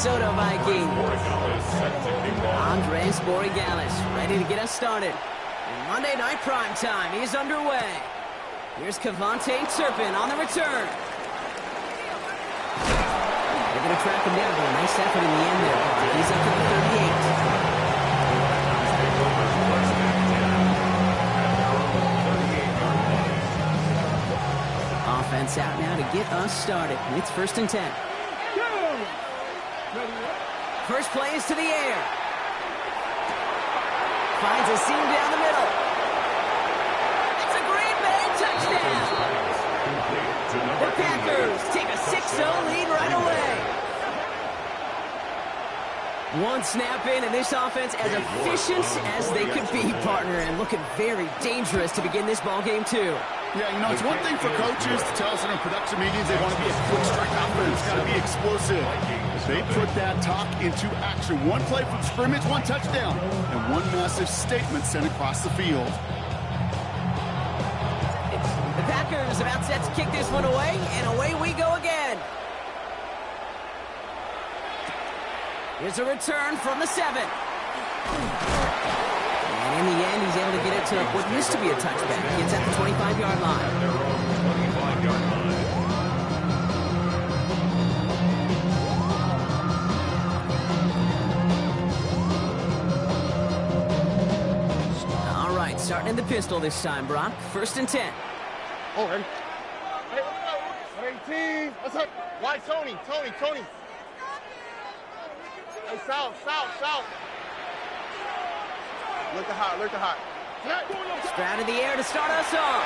Minnesota Vikings. Andres Borregales ready to get us started. And Monday Night Prime Time is underway. Here's Cavante Turpin on the return. They're going to track him down, but a nice effort in the end there. He's up to the 38. Offense out now to get us started. It's 1st and 10. First play is to the air. Finds a seam down the middle. It's a Green Bay touchdown. The Packers take a 6-0 lead right away. One snap in, and this offense as efficient as they could be, partner, and looking very dangerous to begin this ball game too. Yeah, you know, it's one thing for coaches to tell us in our production meetings they want to be a quick strike offense, got to be explosive. They put that talk into action. One play from scrimmage, one touchdown, and one massive statement sent across the field. The Packers about set to kick this one away, and away we go again. Here's a return from the 7. And in the end, he's able to get it to what used to be a touchback. He gets at the 25-yard line. All right, starting in the pistol this time, Brock. 1st and 10. Oh, ready? Hey, 18. What's up? Why, Tony? Hey, south. Look at hot. Stroud in the air to start us off.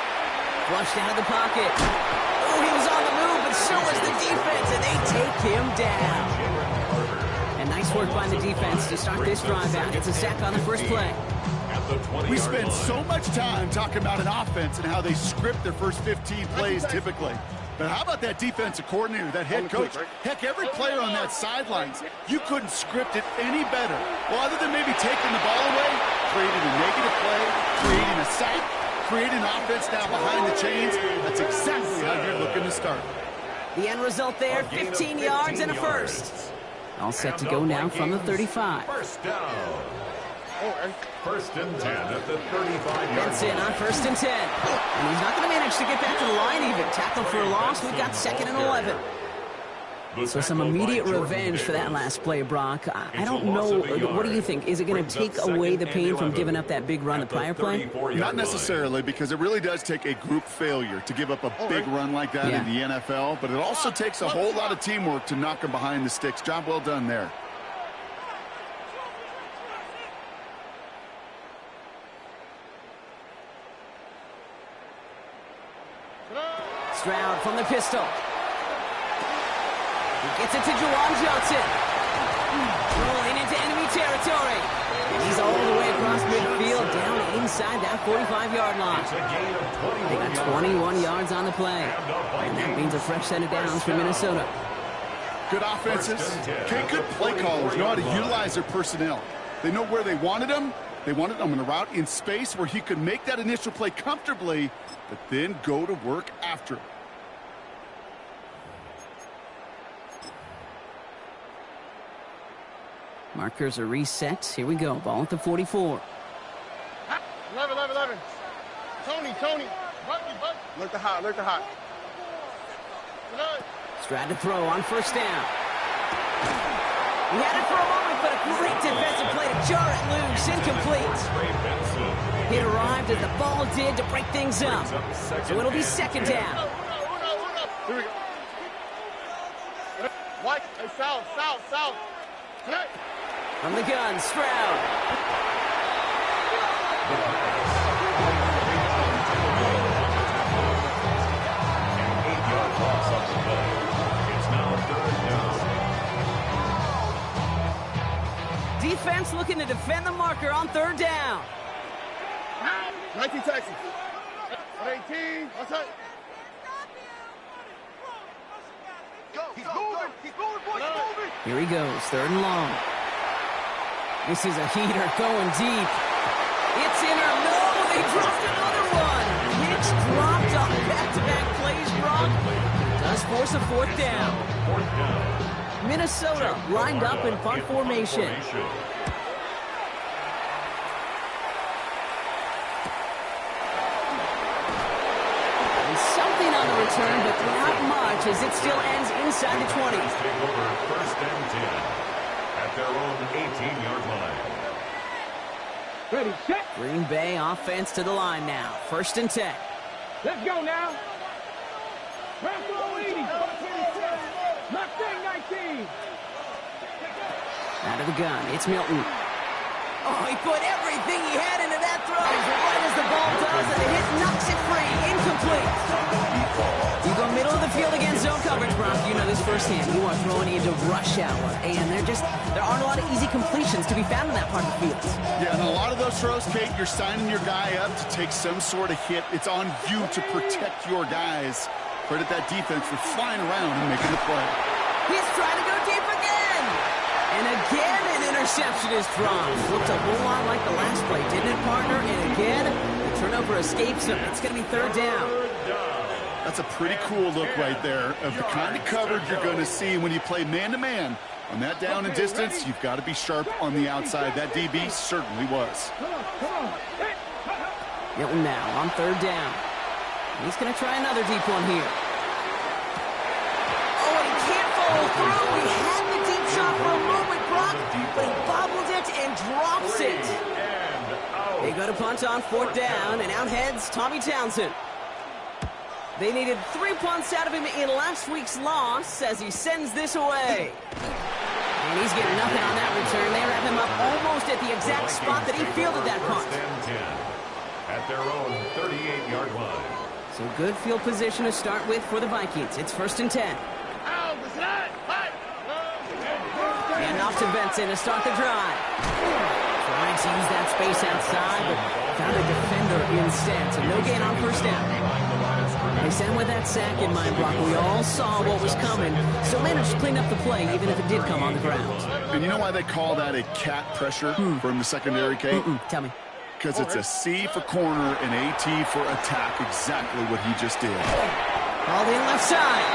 Flushed out of the pocket. Oh, he was on the move, but so was the defense, and they take him down. And nice work by the defense to start this drive out. It's a sack on the first play. We spend so much time talking about an offense and how they script their first 15 plays typically. But how about that defensive coordinator, that head coach? Heck, every player on that sidelines, you couldn't script it any better. Well, other than maybe taking the ball away, creating a negative play, creating a sack, creating an offense now behind the chains. That's exactly how you're looking to start. The end result there, 15 yards and a first. All set to go now from the 35. First down. 1st and 10 at the 35-yard line. Benson on 1st and 10. And he's not going to manage to get back to the line even. Tackle for a loss. We've got 2nd and 11. So some immediate revenge for that last play, Brock. I don't know. What do you think? Is it going to take away the pain from giving up that big run the prior play? Not necessarily, because it really does take a group failure to give up a big run like that in the NFL. But it also takes a whole lot of teamwork to knock them behind the sticks. Job well done there. Stroud from the pistol. He gets it to Juwan Johnson. Rolling into enemy territory. And he's all the way across midfield, down inside that 45-yard line. They got 21 yards on the play. And that means a fresh set of downs for Minnesota. Good offenses. Okay, good play callers know how to utilize their personnel. They know where they wanted them. They wanted him in a route in space where he could make that initial play comfortably, but then go to work after it. Markers are reset. Here we go. Ball at the 44. 11. Tony. Look at hot. Stroud to throw on 1st down. He had it for a moment, but a great defensive play to jar it loose. Incomplete. It arrived as the ball did to break things up. So it'll be 2nd down. Here we go. White, south. From the gun, Stroud. An 8-yard loss on the play. It's now 3rd down. Defense looking to defend the marker on 3rd down. 19 Texas. 18. What's up? He's moving, boys, moving. Here he goes, 3rd and long. This is a heater going deep. It's in or no, they dropped another one. Hicks dropped on back-to-back plays, Brock. Does force a 4th down. Minnesota lined up in punt formation. Something on the return, but not much as it still ends inside the 20. Take over 1st and 10 at their own 18-yard line. Ready, set. Green Bay offense to the line now. 1st and 10. Let's go now. Left row 80. Left thing 19. Out of the gun, it's Milton. Oh, he put everything he had into that throw. Right as the ball does, and the hit knocks it free. Incomplete. You go middle of the field against zone coverage, Brock. You know this firsthand. You are throwing into rush hour. And there aren't a lot of easy completions to be found in that part of the field. Yeah, and a lot of those throws, Kate, you're signing your guy up to take some sort of hit. It's on you to protect your guys. Credit that defense for flying around and making the play. He's trying to go deep again. And again, an interception is thrown. Looked a whole lot like the last play, didn't it, partner? And again, the turnover escapes him. It's going to be 3rd down. That's a pretty cool look right there of the kind of coverage you're going to see when you play man-to-man. On that down and distance, you've got to be sharp on the outside. That DB certainly was. Milton now on 3rd down. He's going to try another deep one here. Oh, and he can't follow through. He had the deep shot for a moment, Brock, but he bobbled it and drops it. They go to punt on 4th down, and out heads Tommy Townsend. They needed 3 punts out of him in last week's loss as he sends this away. And he's getting nothing on that return. They wrap him up almost at the exact spot that he fielded that punt. 1st and 10 at their own 38-yard line. So good field position to start with for the Vikings. It's 1st and 10. And off to Benson to start the drive. Trying to use that space outside, but found a defender instead. So no gain on 1st down. They sent with that sack in mind, Brock. We all saw what was coming. Still managed to clean up the play, even if it did come on the ground. And you know why they call that a cat pressure from the secondary, Kate? Tell me. Because it's a C for corner and a T for attack. Exactly what he just did. Called in left side.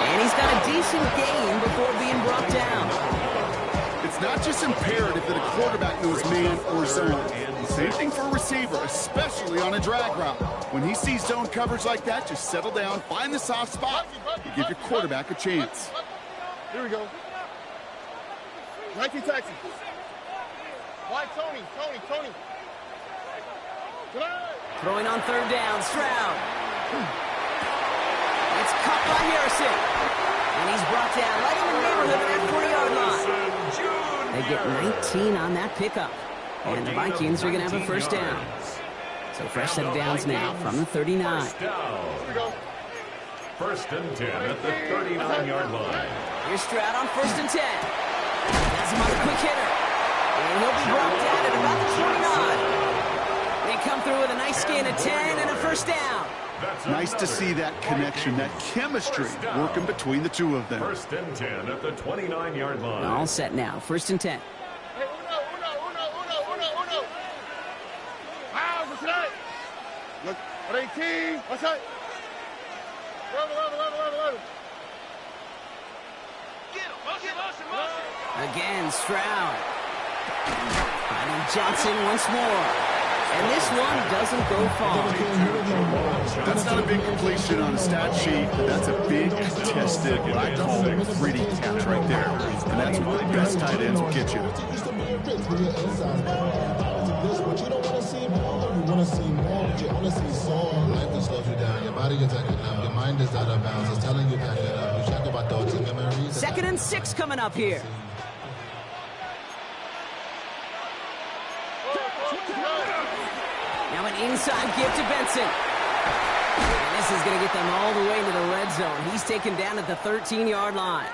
And he's got a decent gain before being brought down. It's not just imperative that a quarterback knows man or zone. Same thing for a receiver, especially on a drag route. When he sees zone coverage like that, just settle down, find the soft spot, and give your quarterback a chance. Here we go. 19 Texas. Why Tony? Throwing on 3rd down, Stroud. It's caught by Harrison. And he's brought down right in the neighborhood of that 40-yard line. They get 19 on that pickup. And the Vikings are going to have a 1st down. So fresh set of downs now from the 39. 1st and 10 at the 39-yard line. Here's Stroud on 1st and 10. Has him on the quick hitter. And he'll be brought down at about the 29. They come through with a nice gain of 10 and a 1st down. Nice to see that connection, that chemistry working between the two of them. 1st and 10 at the 29-yard line. All set now. 1st and 10. Hey, uno. Wow, what's that? Look, 18. What's that? 11. Again, Stroud. Finding Johnson once more. And this one doesn't go far. That's not a big completion on a stat sheet, but that's a big contested, what I call gritty catch right there. And that's what the best tight ends will get you. Second and 6 coming up here. Now an inside give to Benson. And this is going to get them all the way into the red zone. He's taken down at the 13-yard line.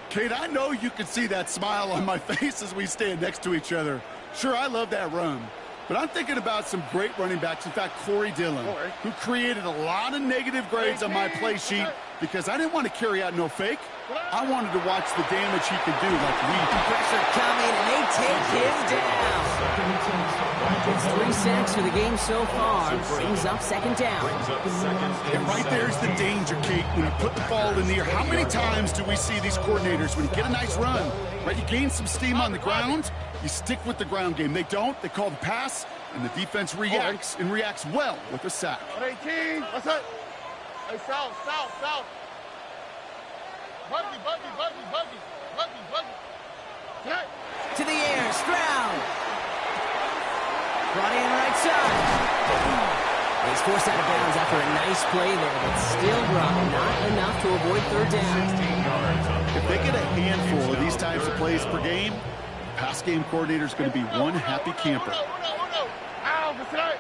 Kate, I know you can see that smile on my face as we stand next to each other. Sure, I love that run. But I'm thinking about some great running backs. In fact, Corey Dillon, who created a lot of negative grades on my play sheet because I didn't want to carry out no fake. I wanted to watch the damage he could do like we do. Pressure coming, and they take him down. It's 3 sacks for the game so far. Brings up second down. And right there's the danger, Kate, when you put the ball in the air. How many times do we see these coordinators, when you get a nice run, right, you gain some steam on the ground, you stick with the ground game. They don't. They call the pass, and the defense reacts, and reacts well with a sack. 18. What's up? Hey, south. Buggy. Hey. To the air, Stroud. Brought in right side. He's forced out of bounds after a nice play there, but still, Brock, not enough to avoid third down. If they get a handful of these types of plays per game, the pass game coordinator is going to be one happy camper. Ow, what's that?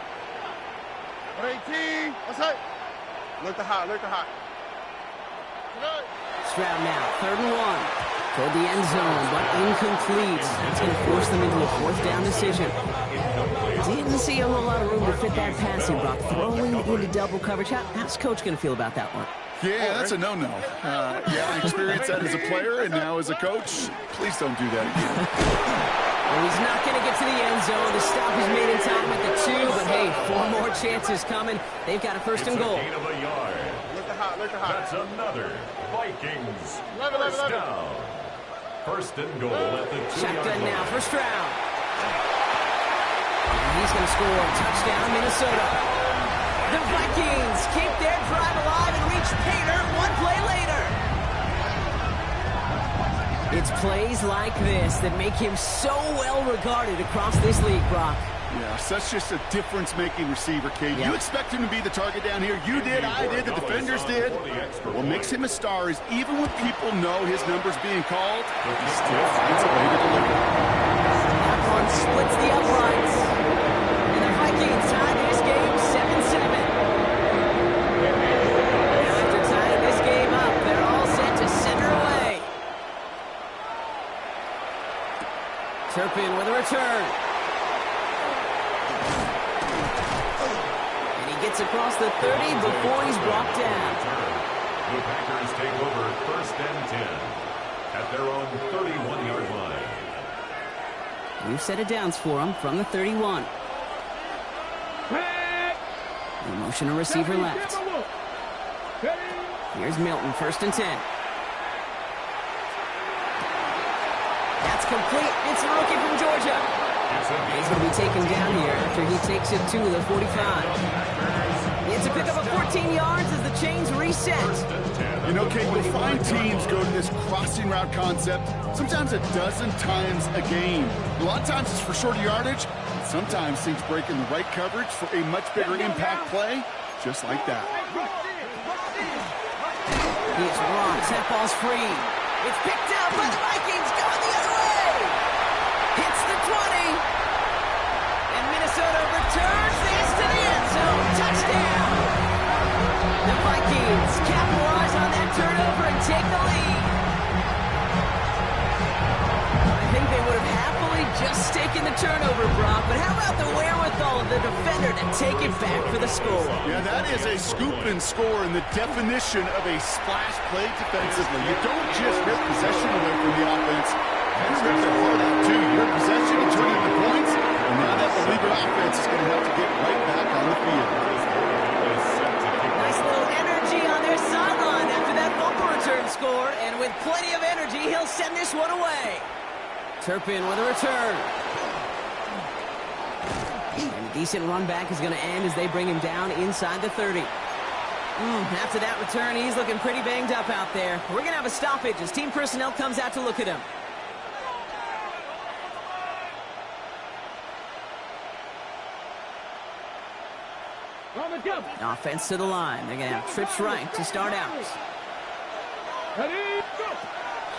18. What's that? Look the hot. Stroud now, 3rd and 1. Toward the end zone, but incomplete. That's going to force them into a 4th down decision. Didn't see a whole lot of room to fit that passing, Brock. Throwing into double coverage. How's Coach going to feel about that one? Yeah, that's a no-no. I experienced that as a player, and now as a coach, please don't do that again. Well, he's not going to get to the end zone. The stop is made in time at the 2, but hey, 4 more chances coming. They've got a 1st and goal. Gain of a yard. Look the hot. That's another Vikings. First down. 1st and goal at the 2-yard Shotgun line. now for Stroud. And he's going to score a touchdown, Minnesota. The Vikings keep their drive alive and reach Pater 1 play later. It's plays like this that make him so well regarded across this league, Brock. Yeah, such just a difference-making receiver, Kate. You expect him to be the target down here. You did, I did, the defenders did. What makes him a star is even when people know his number's being called, he still finds a way to deliver. That one splits the uprights. And the Vikings tie this game 7-7. Now after tying this game up, they're all set to center away. Turpin with a return. Gets across the 30 before he's brought down. The Packers take over 1st and 10 at their own 31-yard line. We've set it downs for him from the 31. The motion a receiver left. Here's Milton, 1st and 10. That's complete. It's a rookie from Georgia. He's going to be taken down here after he takes it to the 45. It's a pickup of 14 yards as the chains reset. You know, Kate, you'll find teams go to this crossing route concept sometimes a dozen times a game. A lot of times it's for shorter yardage. Sometimes things break in the right coverage for a much bigger impact play, just like that. He's rocks. That ball's free. It's picked up by the Vikings. Going the other way. Hits the 20. And Minnesota returns this to the end zone. Touchdown. The Vikings capitalize on that turnover and take the lead. I think they would have happily just taken the turnover, Brock, but how about the wherewithal of the defender to take it back for the score? Yeah, that is a scoop and score in the definition of a splash play defensively. You don't just rip possession away from the offense. You rip their heart out, too. You rip possession, you turn it into points, and now that believer offense is going to have to get right back on the field. Nice little energy on their sideline after that bumper return score, and with plenty of energy, he'll send this one away. Turpin with a return. And a decent run back is going to end as they bring him down inside the 30. After that return, he's looking pretty banged up out there. We're going to have a stoppage as team personnel comes out to look at him. Offense to the line. They're going to have trips right to start out.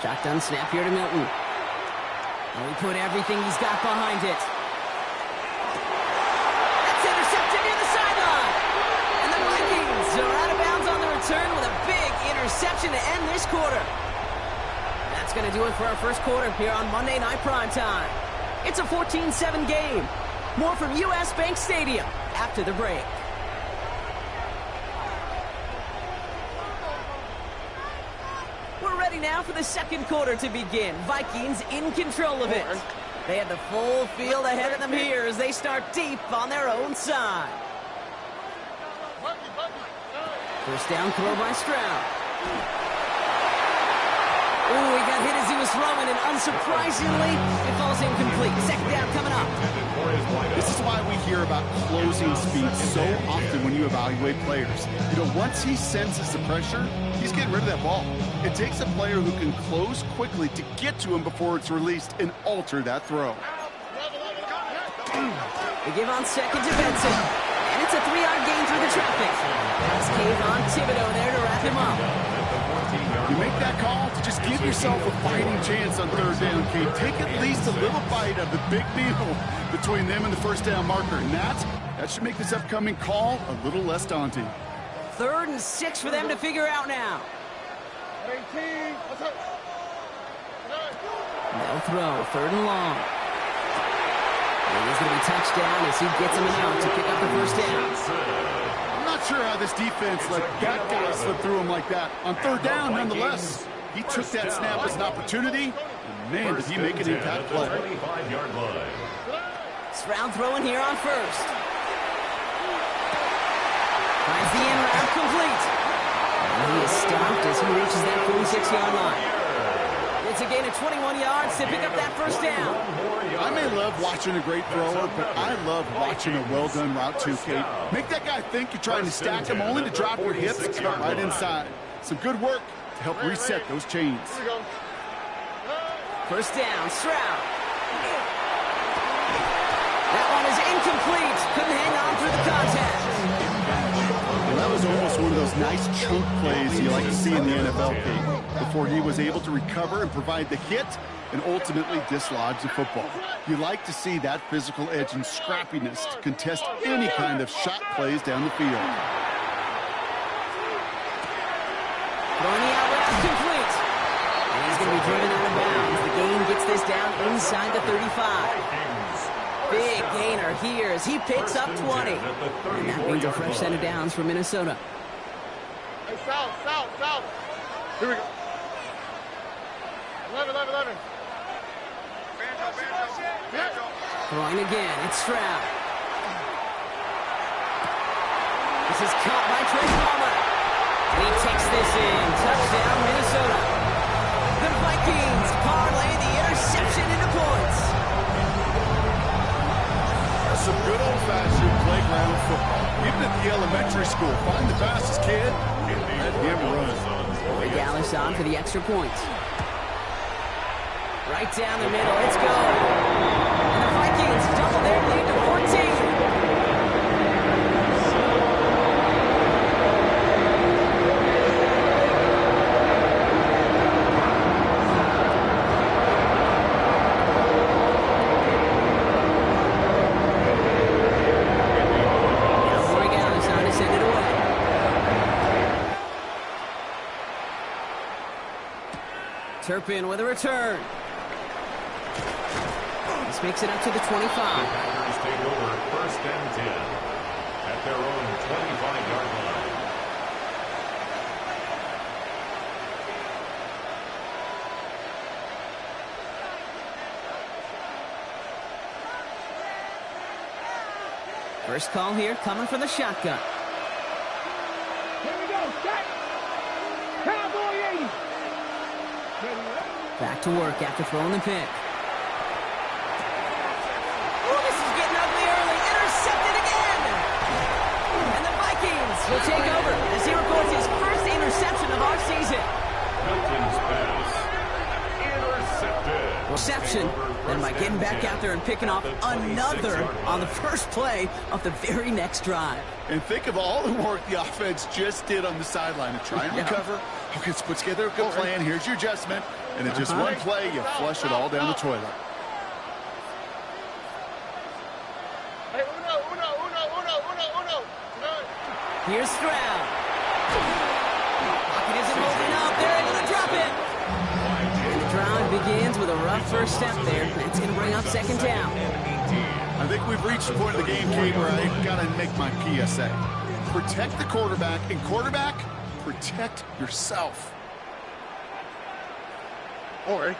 Shotgun snap here to Milton. And we put everything he's got behind it. That's intercepted near the sideline. And the Vikings are out of bounds on the return with a big interception to end this quarter. That's going to do it for our first quarter here on Monday Night Primetime. It's a 14-7 game. More from U.S. Bank Stadium after the break. We're ready now for the second quarter to begin. Vikings in control of it. They have the full field ahead of them here as they start deep on their own side. First down throw by Stroud. Ooh, he got hit as he was throwing, and unsurprisingly, it falls incomplete. Second down coming up. This is why we hear about closing speed so often when you evaluate players. You know, once he senses the pressure, he's getting rid of that ball. It takes a player who can close quickly to get to him before it's released and alter that throw. They give on second to Benson, and it's a 3-yard gain through the traffic. That's Kayvon Thibodeau there to wrap him up. You make that call to just give yourself a fighting chance on third down, Kate. Take at least a little bite of the big meal between them and the first down marker. And that should make this upcoming call a little less daunting. 3rd and 6 for them to figure out now. They'll throw, 3rd and long. And he's going to be touchdown as he gets him out to pick up the first down. I'm not sure how this defense let that guy slip through him like that. On 3rd down, nonetheless, he took that snap as an opportunity, and man, did he make an impact play. Stroud throwing here on 1st. Finds the end route complete. And he is stopped as he reaches that 46-yard line. It's a gain of 21 yards to pick up that first down. I may love watching a great thrower, but I love watching a well-done route too, Kate. Make that guy think you're trying to stack him only to drop your hips and cut right inside. Some good work to help reset those chains. First down, Stroud. That one is incomplete. Couldn't hang on through the contact. Well, that was almost one of those nice chunk plays you like to see in the NFL, Kate, before he was able to recover and provide the hit and ultimately dislodge the football. You like to see that physical edge and scrappiness to contest any kind of shot plays down the field. Throwing the out route complete. And he's going to be driven out of bounds. The gain gets this down inside the 35. Big gainer here as he picks up 20. And that means a fresh set of downs for Minnesota. Hey, south. Here we go. 11. Throwing again, it's Stroud. This is caught by Trey Palmer. He takes this in. Touchdown, Minnesota. The Vikings parlay the interception into points. That's some good old-fashioned playground football. Even at the elementary school, find the fastest kid and let him run. Ray Dallas on for the extra point. Right down the middle, let's go. And the Vikings double their lead to 14. Now Ray Dallas on to send it away. Turpin with a return. This makes it up to the 25. The Packers take over 1st and 10 at their own 25-yard line. First call here coming from the shotgun. Here we go, set. Cowboy 80. Back to work after throwing the pick. Oh, this is getting ugly early. Intercepted again. And the Vikings will take over as he records his first interception of our season. Milton's pass. Intercepted. Reception. Then by getting back out there and picking off another on the first play of the very next drive. And think of all the work the offense just did on the sideline to try and recover. Okay, let's put together a good plan. Here's your adjustment. And in just one play, you flush it all down the toilet. Hey, uno. Here's Stroud. Pocket isn't holding up. They're able to drop it. And the drive begins with a rough first step there. That's going to bring up second down. I think we've reached the point of the game, Kate, where I got to make my PSA. Protect the quarterback, and quarterback, protect yourself. All right.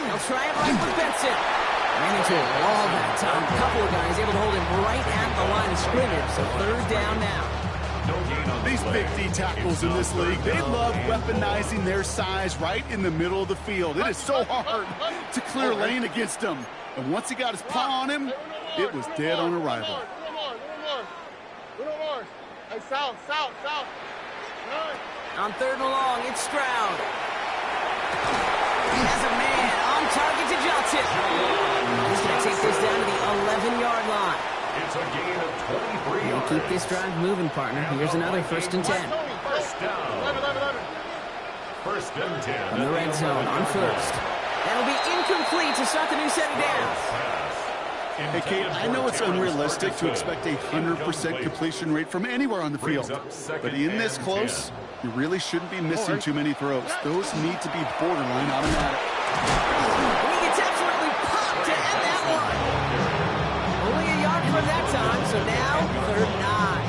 They'll try it right with Benson. Ran into a wall that time. A couple of guys able to hold him right at the line of scrimmage. So third down now. These big D tackles in this league, they love weaponizing their size right in the middle of the field. It is so hard to clear lane against them. And once he got his paw on him, it was dead on arrival. Hey, south. On third and long, it's Stroud. He has a man on target to Johnson. He's going to take this down to the 11-yard line. It's a gain of 23 They'll yards. keep this drive moving, partner. Here's another 1st and 10. First down. 11. First and 10. In the red zone on first. That'll be incomplete to start the new set of downs. Hey, Kate, I know it's unrealistic to expect a 100% completion rate from anywhere on the field. But in this close, you really shouldn't be missing too many throws. Those need to be borderline automatic. He gets absolutely popped to end that one. Only a yard from that time, so now third and 9.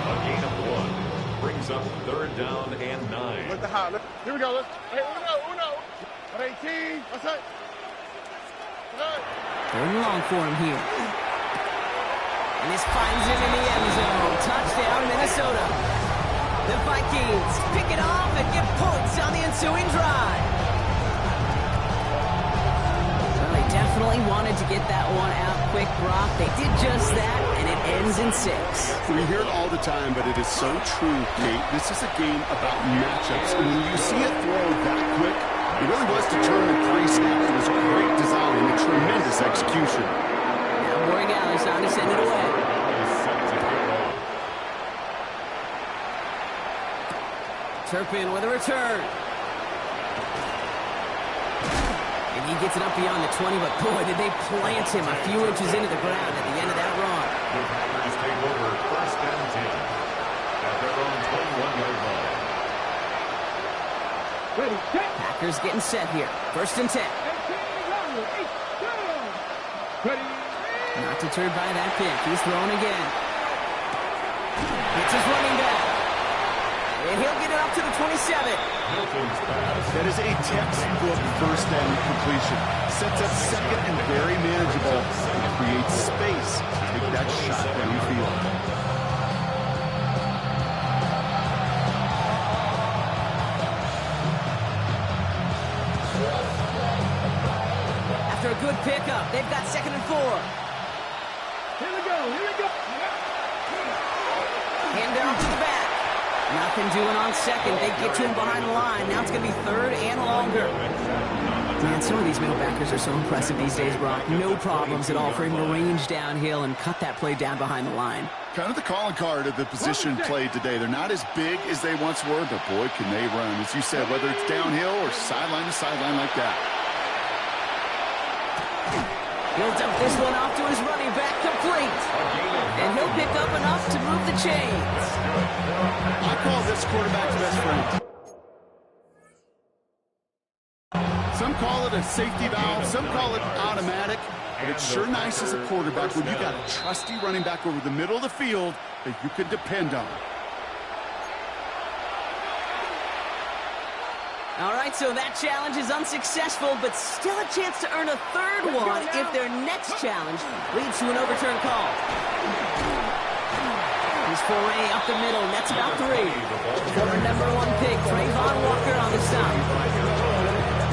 A gain of 1 brings up third down and 9. Let the high. Here we go. Hey, Uno. 18. What's that? Third and long for him here. And this finds him in the end zone. Touchdown, Minnesota. The Vikings pick it off and get points on the ensuing drive. Well, they definitely wanted to get that one out quick, Brock. They did just that, and it ends in 6. We hear it all the time, but it is so true, Kate. This is a game about matchups. And when you see it throw that quick, it really was determined pre-snap. It was a great design and a tremendous execution. Now Borregales on to send it away. Turpin with a return. And he gets it up beyond the 20, but boy, did they plant him a few inches into the ground at the end of that run. The Packers take over first and 10 at their own 21-yard line. Ready, set. Packers getting set here. First and 10. Ready. Not deterred by that pick. He's throwing again. It's his running back. And he'll get it up to the 27. That is a textbook first down completion. Sets up second and very manageable. It creates space to take that shot downfield. After a good pickup, they've got 2nd and 4. Here we go. Hand down to the back. Nothing doing on second. They get to him behind the line. Now it's going to be third and longer. Man, some of these middle backers are so impressive these days, Brock. No problems at all for him to range downhill and cut that play down behind the line. Kind of the calling card of the position played today. They're not as big as they once were, but boy, can they run. As you said, whether it's downhill or sideline to sideline like that. He'll dump this one off to his running back, complete. And he'll pick up enough to move the chains. I call this quarterback's best friend. Some call it a safety valve, some call it automatic, but it's sure nice as a quarterback when you got a trusty running back over the middle of the field that you can depend on. All right, so that challenge is unsuccessful, but still a chance to earn a third one if their next challenge leads to an overturn call. His foray up the middle, nets about 3. Former #1 pick, Trayvon Walker on the stop.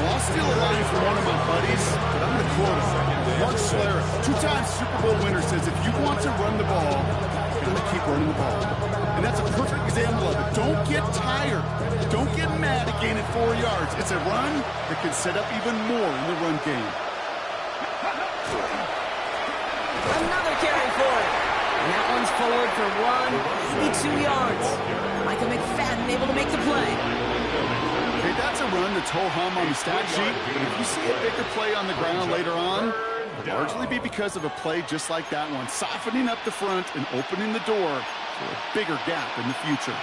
Well, I'll steal a line from one of my buddies, but I'm going to quote him. Mark Schlereth, 2-time Super Bowl winner, says if you want to run the ball, you got to keep running the ball. And that's a perfect example of it. Don't get tired. Don't get mad at gaining 4 yards. It's a run that can set up even more in the run game. Another carry for it. And that one's forward for 82 yards. Micah McFadden able to make the play. Okay, that's a run that's ho-hum on the stat sheet, but if you see a bigger play on the ground later on, largely be because of a play just like that one, softening up the front and opening the door for a bigger gap in the future.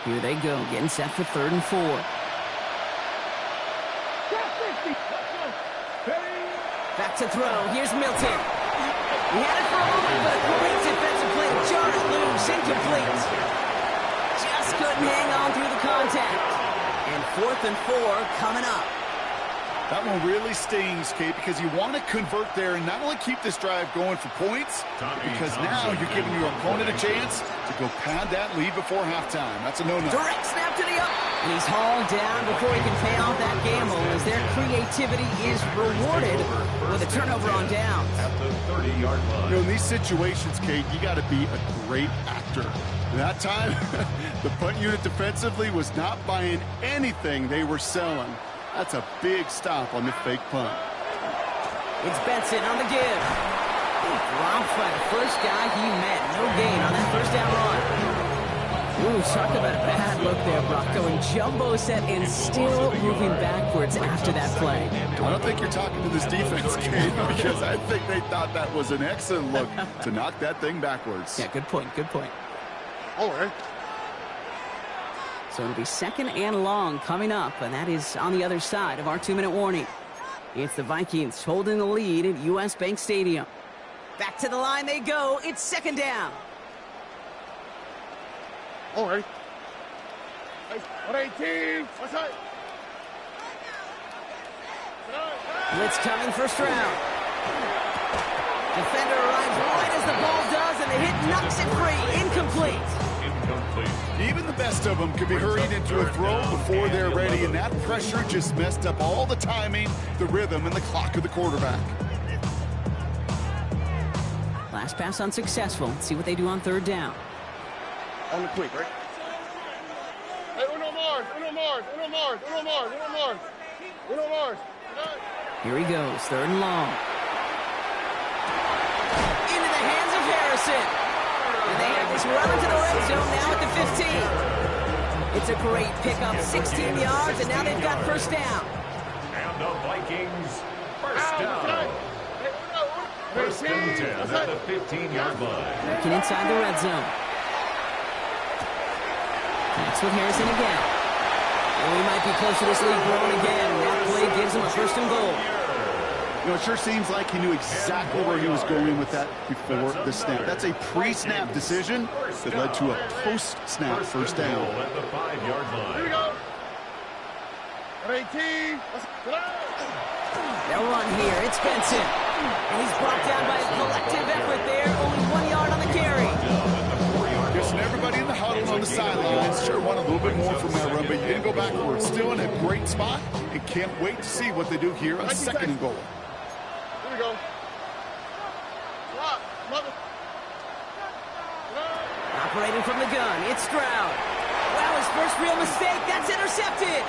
Here they go, getting set for 3rd and 4. Back to throw. Here's Milton. He had it for a moment, but a great defensive play to jar it loose, incomplete. Just couldn't hang on through the contact. And 4th and 4 coming up. That one really stings, Kate, because you want to convert there and not only keep this drive going for points, because now you're giving your opponent a chance to go pad that lead before halftime. That's a no-no. Direct snap to the up. And he's hauled down before he can pay off that gamble as their creativity is rewarded with a turnover on downs. At the 30-yard line. You know, in these situations, Kate, you got to be a great actor. That time, the punt unit defensively was not buying anything they were selling. That's a big stop on the fake punt. It's Benson on the give. Dropped by the first guy he met. No gain on that first down run. Ooh, talk about a bad look there, Brock. Going jumbo set and still moving backwards after that play. I don't think you're talking to this defense, Kate, because I think they thought that was an excellent look to knock that thing backwards. Yeah, good point, good point. All right. So it'll be 2nd and long coming up, and that is on the other side of our 2-minute warning. It's the Vikings holding the lead at U.S. Bank Stadium. Back to the line they go. It's 2nd down. All right. 118. What's that? Blitz coming first round. Defender arrives right as the ball does, and the hit knocks it free. Incomplete. Even the best of them could be hurried into a throw before they're ready, and that pressure just messed up all the timing, the rhythm, and the clock of the quarterback. Last pass unsuccessful. Let's see what they do on 3rd down. On the quick, right? Hey, uno Mars, uno Mars, uno Mars, uno Mars, uno Mars, uno Mars. Here he goes, 3rd and long. Into the hands of Harrison. And they have this well into the red zone now at the 15. It's a great pickup, 16 yards, and now they've got first down. And the Vikings first down. First and 10 at the 15-yard line. Working inside the red zone. Next with Harrison again. And we might be close to this lead growing again. That play gives him a 1st and goal. You know, it sure seems like he knew exactly where he was going with that before the snap. That's a pre-snap decision that led to a post-snap first down. At the 5-yard line. Here we go. 18. They'll run here. It's Benson. And he's brought down by a collective effort there. Only 1 yard on the carry. Just everybody in the huddle on the sidelines sure want a little bit more from that run, but you didn't go backwards. Still in a great spot and can't wait to see what they do here on 2nd and goal. Here we go. Operating from the gun, it's Stroud. Wow, his first real mistake. That's intercepted.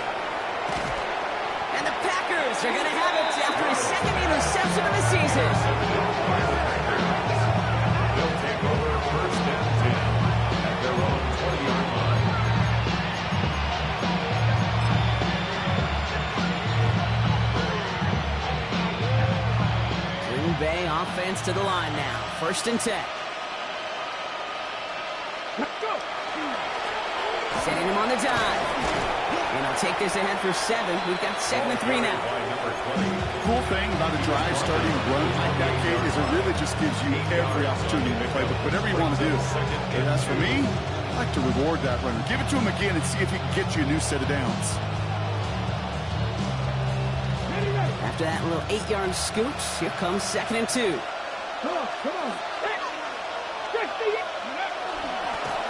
And the Packers are going to have it after his 2nd interception of the season. They'll take over 1st and 10 at their own 20-yard line. Green Bay offense to the line now. 1st and 10. Setting him on the dive. And he'll take this ahead for 7. We've got 2nd and 3 now. Cool thing about a drive starting run like that, Kate, is it really just gives you every opportunity to play with whatever you want to do. And as for me, I like to reward that runner. Give it to him again and see if he can get you a new set of downs. After that little 8-yard scoot, here comes 2nd and 2. Come on.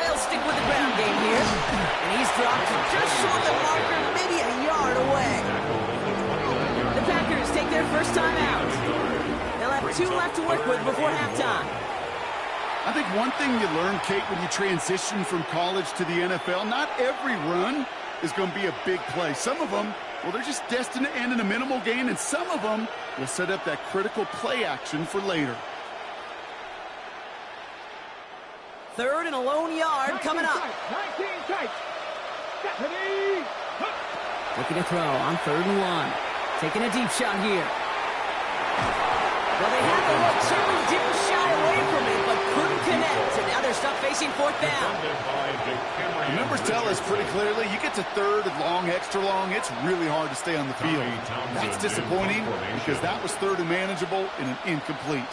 They'll stick with the ground game here. And he's dropped just short of the marker, maybe a yard away. The Packers take their first time out. They'll have 2 left to work with before halftime. I think one thing you learn, Kate, when you transition from college to the NFL, not every run is going to be a big play. Some of them, well, they're just destined to end in a minimal gain, and some of them will set up that critical play action for later. 3rd and a lone yard coming up. 19 tight. Ready. Looking to throw on 3rd and 1. Taking a deep shot here. Well, they had the look, certainly didn't shy away from it, but couldn't connect. And now they're stuck facing 4th down. The numbers tell us pretty clearly, you get to 3rd and long, extra long, it's really hard to stay on the field. That's disappointing because that was 3rd and manageable and an incomplete.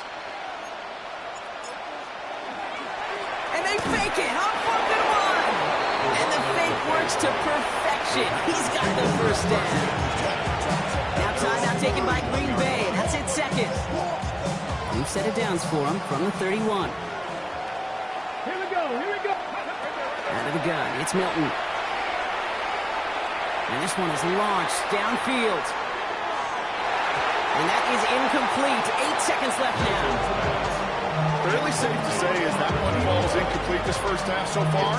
And they fake it on 4th and 1. And the fake works to perfection. He's got the first down. Now timeout taken by Green Bay. That's it, 2nd. New set of downs for him from the 31. Here we go. Out of the gun, it's Milton. And this one is launched downfield. And that is incomplete. 8 seconds left now. Fairly safe to say as that one falls incomplete this first half so far.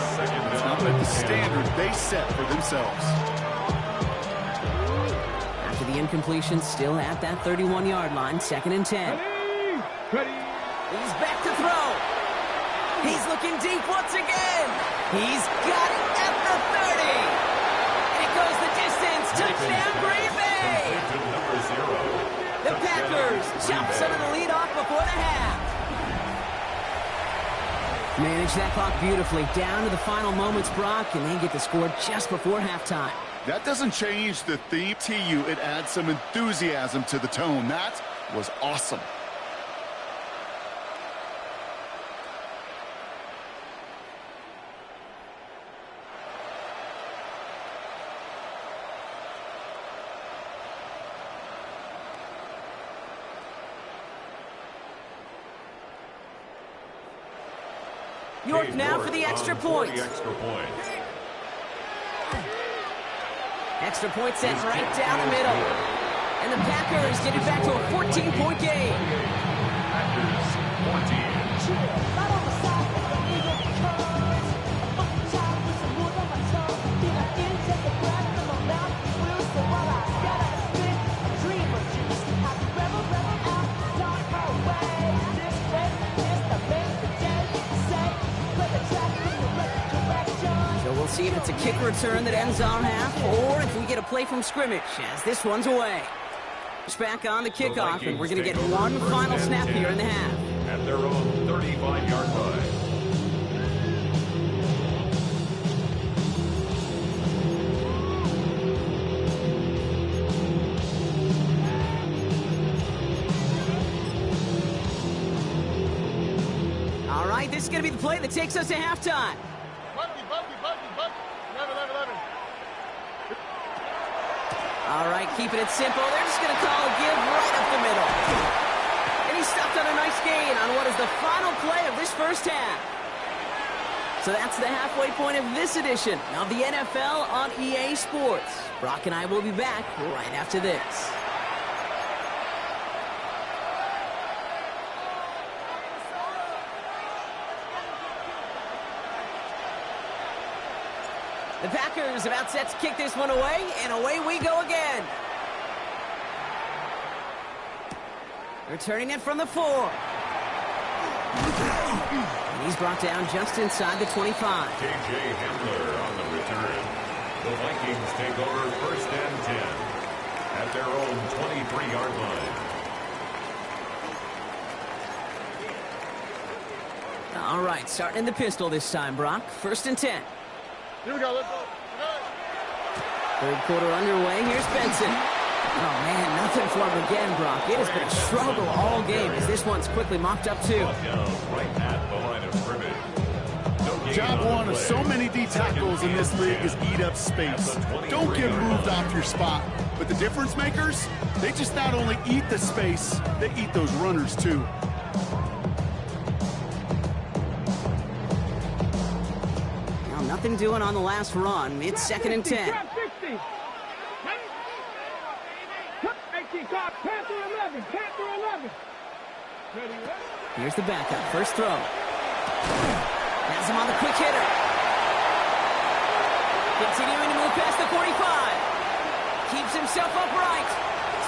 It's not at the standard they set for themselves. After the incompletion, still at that 31-yard line, 2nd and 10. Ready. He's back to throw. He's looking deep once again. He's got it at the 30. And it goes the distance. Touchdown, Green Bay. The Packers chop some of the lead off before the half. Manage that clock beautifully down to the final moments, Brock, and they get the score just before halftime. That doesn't change the theme to you. It adds some enthusiasm to the tone. That was awesome. York now for the extra point. Extra point set right down the middle. And the Packers get it back to a 14-point game. Packers 14. So we'll see if it's a kick return that ends our half, or if we get a play from scrimmage, as this one's away. It's back on the kickoff, and we're going to get one final snap here in the half. At their own 35-yard line. All right, this is going to be the play that takes us to halftime. All right, keeping it simple. They're just going to call a give right up the middle. And he stopped on a nice gain on what is the final play of this first half. So that's the halfway point of this edition of the NFL on EA Sports. Brock and I will be back right after this. The Packers about set to kick this one away, and away we go again. Returning it from the 4. And he's brought down just inside the 25. K.J. Hamler on the return. The Vikings take over 1st and 10 at their own 23-yard line. All right, starting in the pistol this time, Brock. 1st and 10. Here we go, let's go. Third quarter underway. Here's Benson. Oh, man, nothing for him again, Brock. It has been a struggle all game as this one's quickly mopped up, too. Right at the line of scrimmage. Job one of so many D tackles in this league is eat up space. Don't get moved off your spot. But the difference makers, they just not only eat the space, they eat those runners, too. Nothing doing on the last run. It's 2nd and 10. Here's the backup. First throw. Has him on the quick hitter. Continuing to move past the 45. Keeps himself upright.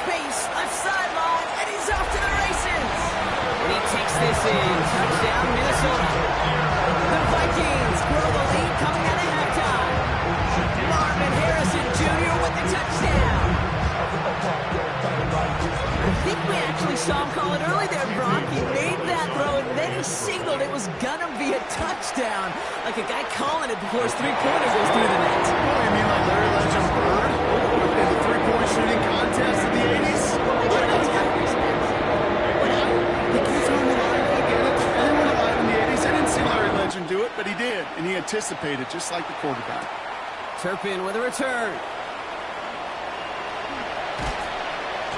Space, left sideline, and he's off to the races. And he takes this in. Touchdown, Minnesota. The Vikings grow the lead coming out of halftime. gonna be a touchdown. Like a guy calling it before his three-pointer goes through the net. Oh, you mean like Larry Legend Bird in the three-point shooting contest in the 80s? The kids on the line, I get it. Everyone alive in the 80s. I didn't see Larry Legend do it, but he did, and he anticipated, just like the quarterback. Turpin with a return.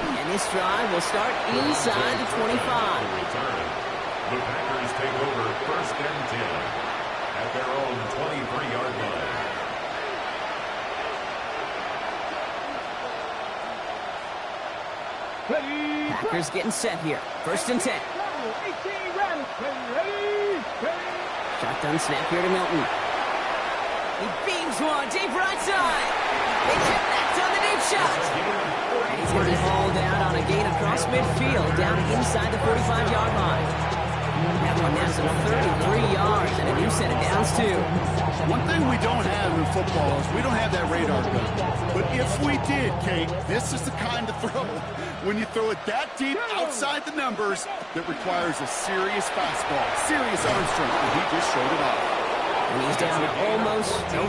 And this drive will start inside the 25. The Packers take over 1st and 10 at their own 23-yard line. Packers getting set here. 1st and 10. Shotgun snap here to Milton. He beams one deep right side. They connect on the deep shot. And he's going to be hauled out on a gain across midfield down inside the 45-yard line. That one now some 33 yards and a new set of downs too. One thing we don't have in football is we don't have that radar gun. But if we did, Kate, this is the kind of throw when you throw it that deep outside the numbers that requires a serious fastball, serious arm strength, and he just showed it off. And he's down to almost, nope,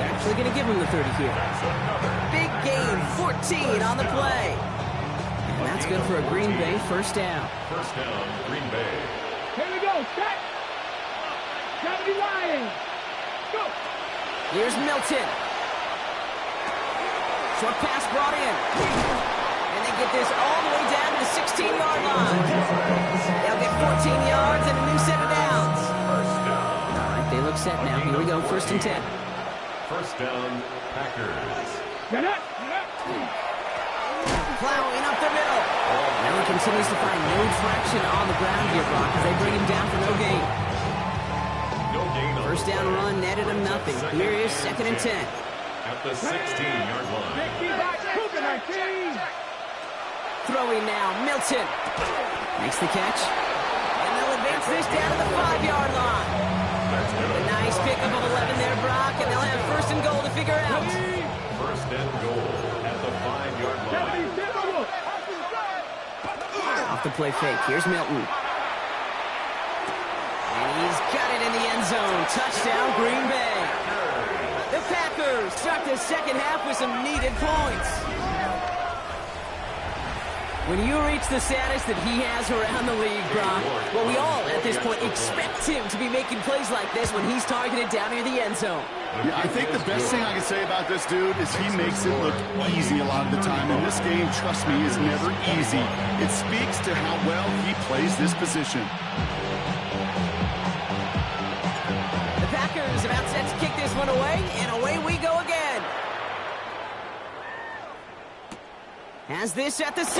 actually going to give him the 30 here. Big gain, 14 on the play. And that's good for a Green Bay 1st down. 1st down, Green Bay. Here we go, set. 70 Lions. Go. Here's Milton. Short pass brought in. And they get this all the way down to the 16-yard line. They'll get 14 yards and a new set of downs. 1st down. All right, they look set now. Here we go, 1st and 10. 1st down, Packers. Get up. Plowing up the middle. Now he continues to find no traction on the ground here, Brock, as they bring him down for no gain. No gain on 1st down run netted him nothing. Here is 2nd and 10. at the 16-yard line. Throwing now, Milton. Makes the catch. And they'll advance this down to the 5-yard line. A nice pickup of 11 there, Brock, and they'll have 1st and goal to figure out. 1st and goal at the 5-yard line. Off the play fake. Here's Milton. And he's got it in the end zone. Touchdown, Green Bay. The Packers start the second half with some needed points. When you reach the status that he has around the league, Brock, well, we all, at this point, expect him to be making plays like this when he's targeted down near the end zone. Yeah, I think the best thing I can say about this dude is he makes it look easy a lot of the time. And this game, trust me, is never easy. It speaks to how well he plays this position. The Packers about set to kick this one away, and away we go again. Has this at the 6.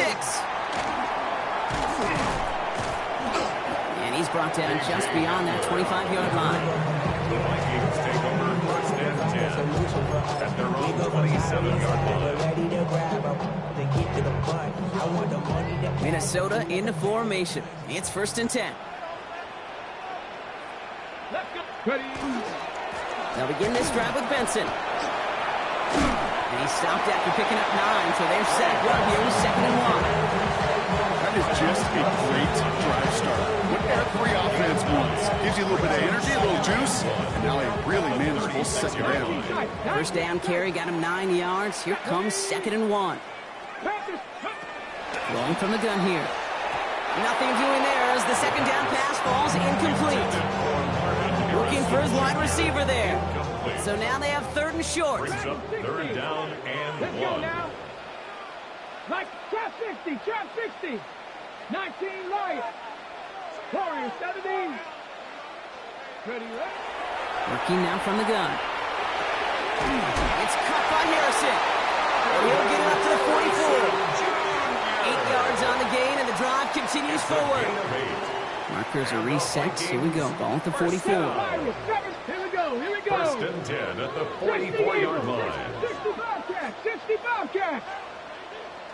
And he's brought down just beyond that 25-yard line. The Vikings take over 1st and 10 at their own 27-yard line. Minnesota into formation. It's 1st and 10. They'll begin this drive with Benson. And he stopped after picking up 9, so they're set up here with 2nd and 1. That is just a great drive start. What every offense wants. Gives you a little bit of energy, a little juice, and now a really manageable 2nd down. 1st down carry got him 9 yards. Here comes 2nd and 1. Rolling from the gun here. Nothing doing there as the 2nd down pass falls incomplete. Looking for his wide receiver there. So now they have 3rd and short. Brings up 3rd down and 1. Like trap 60, trap 60. 19 Lions. Warriors 17. Ready, ready. Working now from the gun. It's caught by Harrison. He'll get it up to the 44. 8 yards on the gain, and the drive continues forward. Markers are reset. Here we go. Ball at the 44. Here we go. 1st and 10 at the 44-yard line. 65 catch. 65 catch.